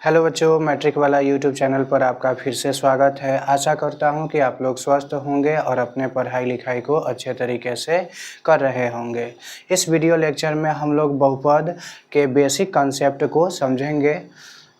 Hello बच्चों, matric वाला YouTube channel पर आपका फिर से स्वागत है। आशा करता हूं कि आप लोग स्वस्थ होंगे और अपने पढ़ाई लिखाई को अच्छे तरीके से कर रहे होंगे। इस वीडियो लेक्चर में हम लोग बहुपद के बेसिक कॉन्सेप्ट को समझेंगे।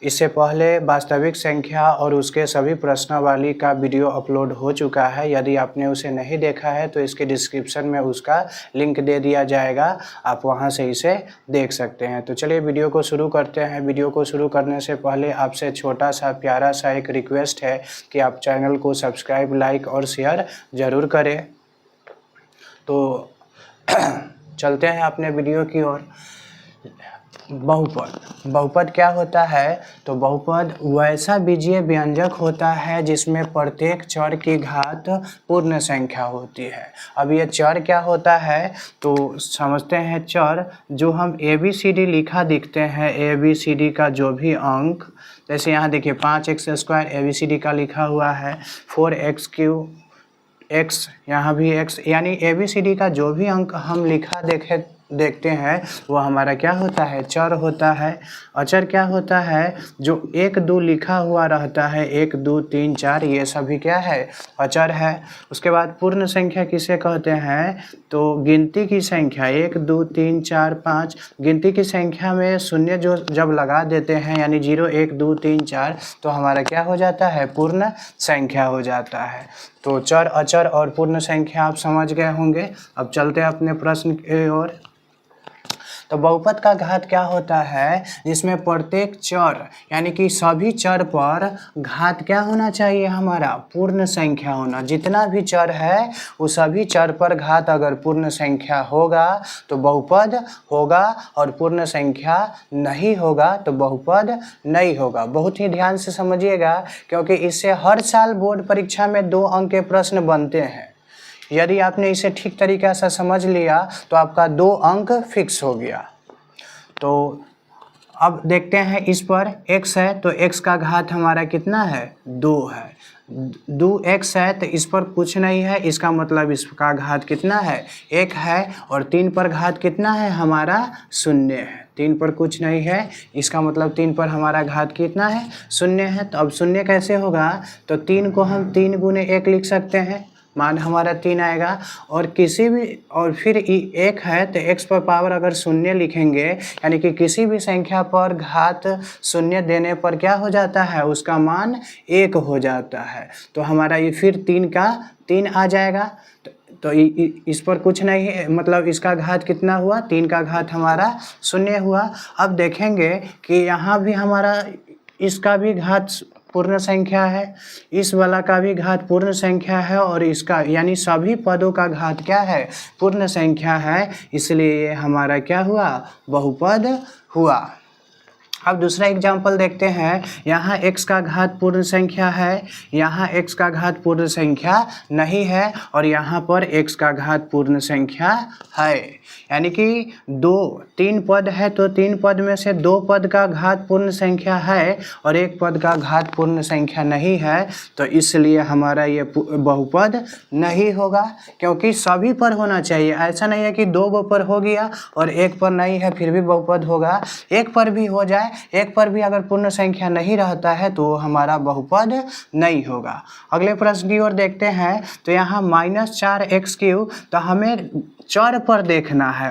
इससे पहले वास्तविक संख्या और उसके सभी प्रश्नावली का वीडियो अपलोड हो चुका है। यदि आपने उसे नहीं देखा है तो इसके डिस्क्रिप्शन में उसका लिंक दे दिया जाएगा, आप वहां से इसे देख सकते हैं। तो चलिए वीडियो को शुरू करते हैं। वीडियो को शुरू करने से पहले आपसे छोटा सा प्यारा सा एक रिक्वेस्ट है कि आप चैनल को सब्सक्राइब, लाइक और शेयर ज़रूर करें। तो चलते हैं अपने वीडियो की ओर। बहुपद क्या होता है? तो बहुपद वैसा बीजीय व्यंजक होता है जिसमें प्रत्येक चर की घात पूर्ण संख्या होती है। अब ये चर क्या होता है तो समझते हैं। चर जो हम ABCD लिखा दिखते हैं, ABCD का जो भी अंक, जैसे यहाँ देखिए 5x² ABCD का लिखा हुआ है, 4x³ x, यहाँ भी x, यानी ABCD का जो भी अंक हम लिखा देखते हैं वो हमारा क्या होता है? चर होता है। अचर क्या होता है? जो 1 2 लिखा हुआ रहता है, 1 2 3 4, ये सभी क्या है? अचर है। उसके बाद पूर्ण संख्या किसे कहते हैं? तो गिनती की संख्या 1 2 3 4 5, गिनती की संख्या में शून्य जो जब लगा देते हैं, यानी 0 1 2 3 4, तो हमारा क्या हो जाता है? पूर्ण संख्या हो जाता है। तो चर, अचर और पूर्ण संख्या आप समझ गए होंगे। अब चलते हैं अपने प्रश्न की ओर। तो बहुपद का घात क्या होता है? जिसमें प्रत्येक चर यानी कि सभी चर पर घात क्या होना चाहिए? हमारा पूर्ण संख्या होना। जितना भी चर है वो सभी चर पर घात अगर पूर्ण संख्या होगा तो बहुपद होगा, और पूर्ण संख्या नहीं होगा तो बहुपद नहीं होगा। बहुत ही ध्यान से समझिएगा, क्योंकि इससे हर साल बोर्ड परीक्षा में 2 अंक के प्रश्न बनते हैं। यदि आपने इसे ठीक तरीके से समझ लिया तो आपका 2 अंक फिक्स हो गया। तो अब देखते हैं, इस पर x है तो x का घात हमारा कितना है? 2 है। 2x है तो इस पर कुछ नहीं है, इसका मतलब इसका घात कितना है? 1 है। और 3 पर घात कितना है? हमारा 0 है। 3 पर कुछ नहीं है, इसका मतलब 3 पर हमारा घात कितना है? 0 है। तो अब 0 कैसे होगा? तो 3 को हम 3 गुने 1 लिख सकते हैं, मान हमारा 3 आएगा। और किसी भी, और फिर 1 है तो x पर पावर अगर 0 लिखेंगे, यानी कि किसी भी संख्या पर घात 0 देने पर क्या हो जाता है? उसका मान 1 हो जाता है। तो हमारा ये फिर 3 का 3 आ जाएगा। तो इस पर कुछ नहीं है, मतलब इसका घात कितना हुआ? 3 का घात हमारा 0 हुआ। अब देखेंगे कि यहाँ भी हमारा इसका भी घात पूर्ण संख्या है, इस वाला का भी घात पूर्ण संख्या है, और इसका यानी सभी पदों का घात क्या है? पूर्ण संख्या है। इसलिए ये हमारा क्या हुआ? बहुपद हुआ। अब दूसरा एग्जाम्पल देखते हैं। यहाँ x का घात पूर्ण संख्या है, यहाँ x का घात पूर्ण संख्या नहीं है, और यहाँ पर x का घात पूर्ण संख्या है। यानी कि 3 पद है तो 3 पद में से 2 पद का घात पूर्ण संख्या है और 1 पद का घात पूर्ण संख्या नहीं है। तो इसलिए हमारा ये बहुपद नहीं होगा, क्योंकि सभी पर होना चाहिए। ऐसा नहीं है कि 2 पर हो गया और 1 पर नहीं है फिर भी बहुपद होगा। 1 पर भी हो जाए, 1 पर भी अगर पूर्ण संख्या नहीं रहता है तो हमारा बहुपद नहीं होगा। अगले प्रश्न की ओर देखते हैं। तो यहाँ -4x³, तो हमें चर पर देखना है,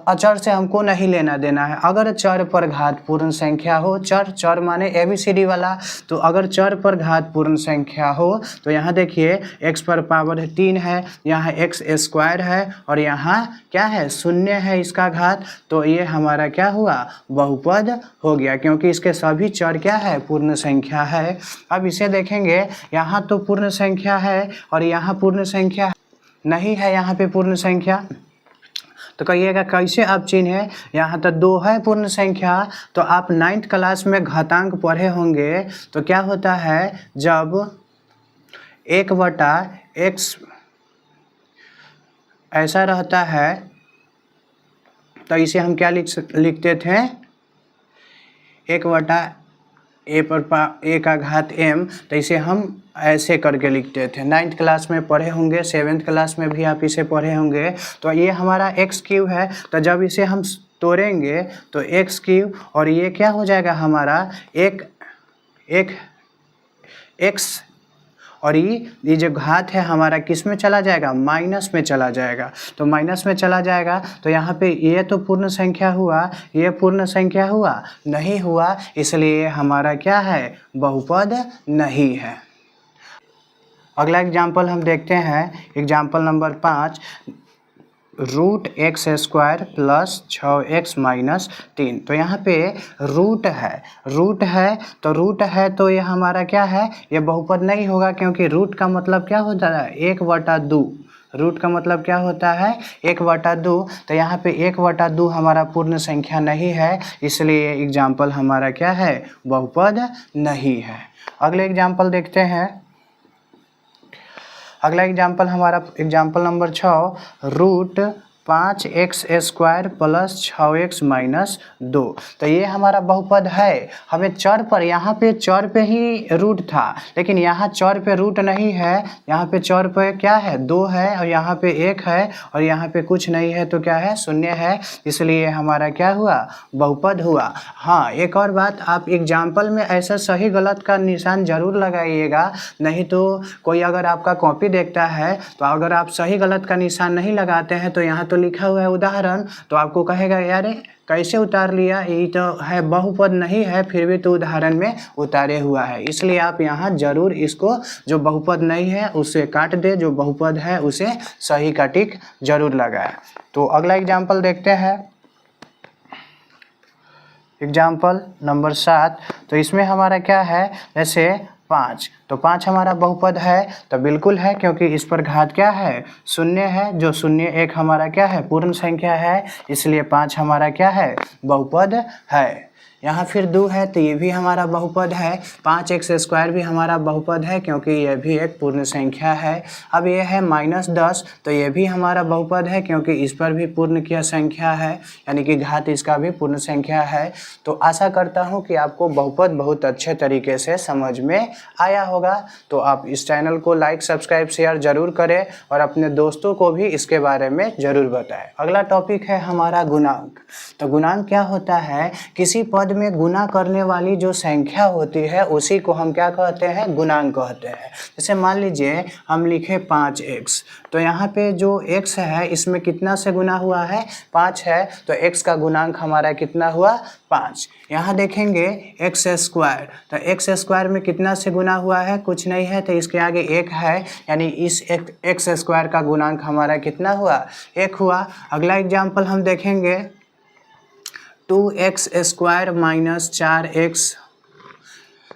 अचर से हमको नहीं लेना देना है। अगर चर पर घात पूर्ण संख्या हो, चर माने ABCD वाला, तो अगर चर पर घात पूर्ण संख्या हो तो यहाँ देखिए x पर पावर 3 है, यहाँ x² है, और यहाँ क्या है? 0 है इसका घात। तो ये हमारा क्या हुआ? बहुपद हो गया, क्योंकि इसके सभी चर क्या है? पूर्ण संख्या है। अब इसे देखेंगे, यहाँ तो पूर्ण संख्या है और यहाँ पूर्ण संख्या नहीं है, यहाँ पे पूर्ण संख्या। तो कहिएगा कैसे आप चिन्हें? यहाँ तो 2 है पूर्ण संख्या। तो आप 9th क्लास में घातांक पढ़े होंगे। तो क्या होता है? जब 1/x ऐसा रहता है तो इसे हम क्या लिखते थे? 1/a का घात m। तो इसे हम ऐसे करके लिखते थे। 9th क्लास में पढ़े होंगे, 7th क्लास में भी आप इसे पढ़े होंगे। तो ये हमारा x³ है। तो जब इसे हम तोड़ेंगे तो एक्स क्यूब और ये क्या हो जाएगा हमारा एक एक्स, और ये जो घात है हमारा किस में चला जाएगा, माइनस में चला जाएगा। तो माइनस में चला जाएगा तो यहाँ पे ये तो पूर्ण संख्या हुआ, ये पूर्ण संख्या हुआ नहीं हुआ, इसलिए हमारा क्या है, बहुपद नहीं है। अगला एग्जाम्पल हम देखते हैं, example number 5, root x square plus 6x minus 3। तो यहाँ पे रूट है तो ये हमारा क्या है, ये बहुपद नहीं होगा, क्योंकि रूट का मतलब क्या होता है, 1/2। रूट का मतलब क्या होता है, 1/2। तो यहाँ पे 1/2 हमारा पूर्ण संख्या नहीं है, इसलिए एग्जाम्पल हमारा क्या है, बहुपद नहीं है। अगले एग्जाम्पल देखते हैं। अगला एग्जाम्पल हमारा example number 6, root 5x square plus 6x minus 2। तो ये हमारा बहुपद है। हमें चर पर, यहाँ पे चर पे ही रूट था, लेकिन यहाँ चर पे रूट नहीं है, यहाँ पे चर पे क्या है, 2 है, और यहाँ पे 1 है, और यहाँ पे कुछ नहीं है तो क्या है, 0 है, इसलिए हमारा क्या हुआ, बहुपद हुआ। हाँ, एक और बात, आप एग्जाम्पल में ऐसा सही गलत का निशान जरूर लगाइएगा, नहीं तो कोई अगर आपका कॉपी देखता है तो अगर आप सही गलत का निशान नहीं लगाते हैं तो यहाँ तो लिखा हुआ है उदाहरण, तो आपको कहेगा यार कैसे उतार लिया, ये तो है बहुपद नहीं है, फिर भी तो उदाहरण में उतारे हुआ है। इसलिए आप यहाँ जरूर इसको, जो बहुपद नहीं है उसे काट दे, जो बहुपद है उसे सही का टिक जरूर लगाए। तो अगला एग्जाम्पल देखते हैं, एग्जाम्पल नंबर 7। तो इसमें हमारा क्या है, जैसे 5, तो 5 हमारा बहुपद है, तो बिल्कुल है, क्योंकि इस पर घात क्या है, 0 है, जो 0 1 हमारा क्या है, पूर्ण संख्या है, इसलिए 5 हमारा क्या है, बहुपद है। यहाँ फिर 2 है तो ये भी हमारा बहुपद है। 5x स्क्वायर भी हमारा बहुपद है, क्योंकि यह भी एक पूर्ण संख्या है। अब ये है -10, तो ये भी हमारा बहुपद है, क्योंकि इस पर भी पूर्ण की संख्या है, यानी कि घात इसका भी पूर्ण संख्या है। तो आशा करता हूँ कि आपको बहुपद बहुत अच्छे तरीके से समझ में आया होगा। तो आप इस चैनल को लाइक, सब्सक्राइब, शेयर ज़रूर करें और अपने दोस्तों को भी इसके बारे में ज़रूर बताएं। अगला टॉपिक है हमारा गुणांक। तो गुणांक क्या होता है, किसी पद में गुना करने वाली जो संख्या होती है उसी को हम क्या कहते हैं, गुणांक कहते हैं। जैसे मान लीजिए हम लिखे 5x, तो यहाँ पे जो x है इसमें कितना से गुना हुआ है, 5 है, तो x का गुणांक हमारा कितना हुआ, 5। यहाँ देखेंगे x स्क्वायर, तो x स्क्वायर में कितना से गुना हुआ है, कुछ नहीं है, तो इसके आगे 1 है, यानी इस x स्क्वायर का गुणांक हमारा कितना हुआ, 1 हुआ। अगला एग्जाम्पल हम देखेंगे 2x स्क्वायर माइनस 4x।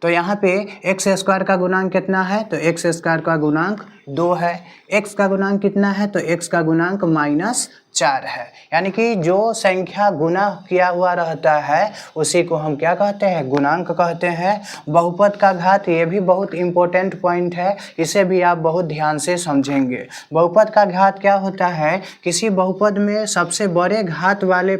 तो यहाँ पे x स्क्वायर का गुणांक कितना है, तो x स्क्वायर का गुणांक 2 है। x का गुणांक कितना है, तो x का गुणांक -4 है। यानी कि जो संख्या गुना किया हुआ रहता है उसी को हम क्या कहते हैं, गुणांक कहते हैं। बहुपद का घात, ये भी बहुत इंपॉर्टेंट पॉइंट है, इसे भी आप बहुत ध्यान से समझेंगे। बहुपद का घात क्या होता है, किसी बहुपद में सबसे बड़े घात वाले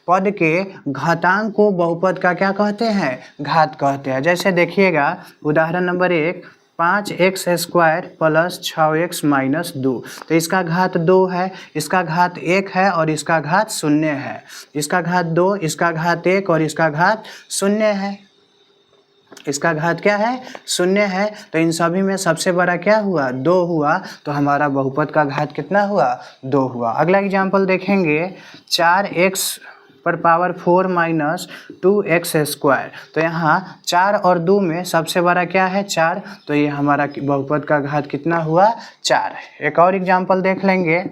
पद के घातांक को बहुपद का क्या कहते हैं, घात कहते हैं। जैसे देखिएगा उदाहरण number 1, 5x square plus 6x minus 2। तो इसका घात 2 है, इसका घात 1 है और इसका घात 0 है। इसका घात 2, इसका घात 1 और इसका घात 0 है। इसका घात क्या है, 0 है। तो इन सभी में सबसे बड़ा क्या हुआ, 2 हुआ, तो हमारा बहुपद का घात कितना हुआ, 2 हुआ। अगला एग्जाम्पल देखेंगे 4x पर पावर 4 माइनस 2x स्क्वायर। तो यहाँ 4 और 2 में सबसे बड़ा क्या है, 4, तो ये हमारा बहुपद का घात कितना हुआ, 4। एक और एग्जाम्पल देख लेंगे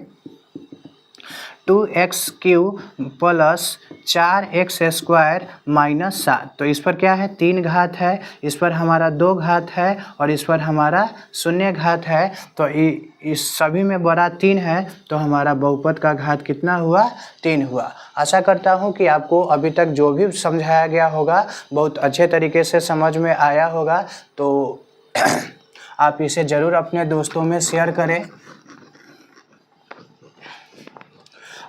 2x cube plus 4x square minus 7। तो इस पर क्या है, 3 घात है, इस पर हमारा 2 घात है और इस पर हमारा 0 घात है। तो इस सभी में बड़ा 3 है, तो हमारा बहुपद का घात कितना हुआ, 3 हुआ। आशा करता हूँ कि आपको अभी तक जो भी समझाया गया होगा बहुत अच्छे तरीके से समझ में आया होगा। तो आप इसे ज़रूर अपने दोस्तों में शेयर करें।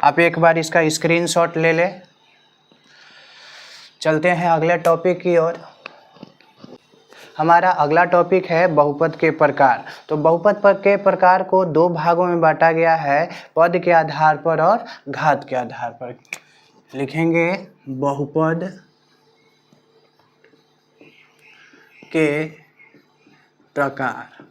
आप एक बार इसका स्क्रीनशॉट ले लें। चलते हैं अगले टॉपिक की ओर। हमारा अगला टॉपिक है बहुपद के प्रकार। तो बहुपद के प्रकार को 2 भागों में बांटा गया है, पद के आधार पर और घात के आधार पर। लिखेंगे बहुपद के प्रकार।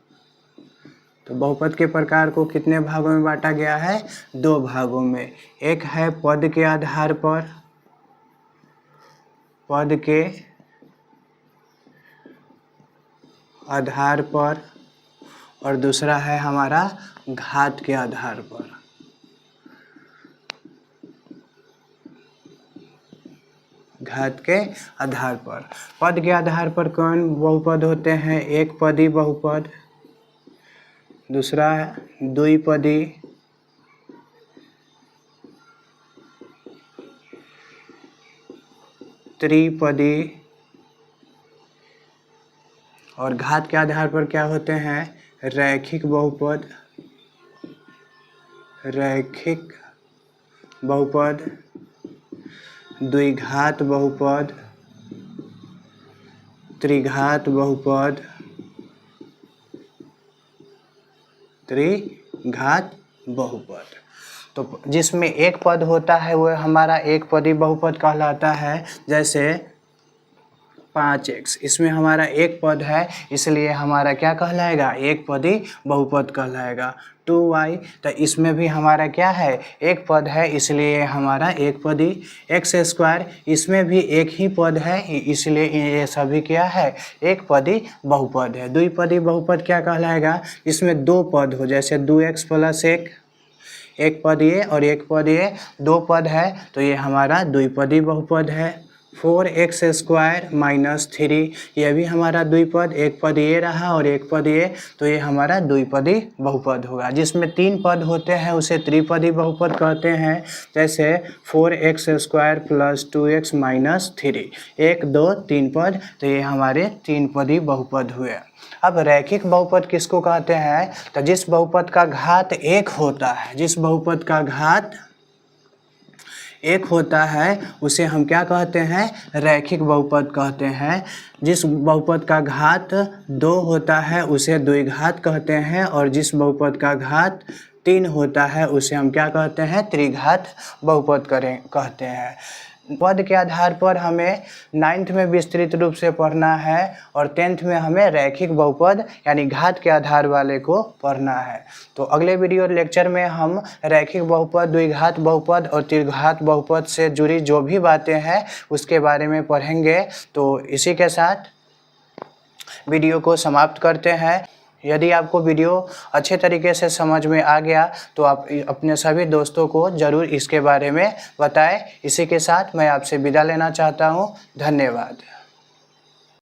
तो बहुपद के प्रकार को कितने भागों में बांटा गया है? 2 भागों में। एक है पद के आधार पर, पद के आधार पर, और दूसरा है हमारा घात के आधार पर। घात के आधार पर। पद के आधार पर कौन बहुपद होते हैं? एक पदी बहुपद, दूसरा द्विपदी, त्रिपदी, और घात के आधार पर क्या होते हैं? रैखिक बहुपद, रैखिक बहुपद, द्विघात बहुपद, त्रिघात बहुपद, त्रिघात बहुपद। तो जिसमें एक पद होता है वह हमारा एक पदी बहुपद कहलाता है। जैसे 5x, इसमें हमारा एक पद है इसलिए हमारा क्या कहलाएगा? एक पदी बहुपद कहलाएगा। 2y, तो इसमें भी हमारा क्या है? एक पद है इसलिए हमारा एक पदी। x², इसमें भी एक ही पद है इसलिए ये सभी क्या है? एक पदी बहुपद है। द्विपदी बहुपद क्या कहलाएगा? इसमें 2 पद हो, जैसे 2x + 1, एक पद ये और एक पद ये, 2 पद है तो ये हमारा द्विपदी बहुपद है। 4x² - 3, ये भी हमारा द्विपद, एक पद ये रहा और एक पद ये, तो ये हमारा द्विपदी बहुपद होगा। जिसमें 3 पद होते हैं उसे त्रिपदी बहुपद कहते हैं। जैसे 4x² + 2x - 3, 1, 2, 3 पद, तो ये हमारे 3 पदी बहुपद हुए। अब रैखिक बहुपद किसको कहते हैं? तो जिस बहुपद का घात 1 होता है, जिस बहुपद का घात 1 होता है उसे हम क्या कहते हैं? रैखिक बहुपद कहते हैं। जिस बहुपद का घात 2 होता है उसे द्विघात कहते हैं, और जिस बहुपद का घात 3 होता है उसे हम क्या कहते हैं? त्रिघात बहुपद कहते हैं। पद के आधार पर हमें 9th में विस्तृत रूप से पढ़ना है और 10th में हमें रैखिक बहुपद यानी घात के आधार वाले को पढ़ना है। तो अगले वीडियो लेक्चर में हम रैखिक बहुपद, द्विघात बहुपद और त्रिघात बहुपद से जुड़ी जो भी बातें हैं उसके बारे में पढ़ेंगे। तो इसी के साथ वीडियो को समाप्त करते हैं। यदि आपको वीडियो अच्छे तरीके से समझ में आ गया तो आप अपने सभी दोस्तों को ज़रूर इसके बारे में बताएं। इसी के साथ मैं आपसे विदा लेना चाहता हूं। धन्यवाद।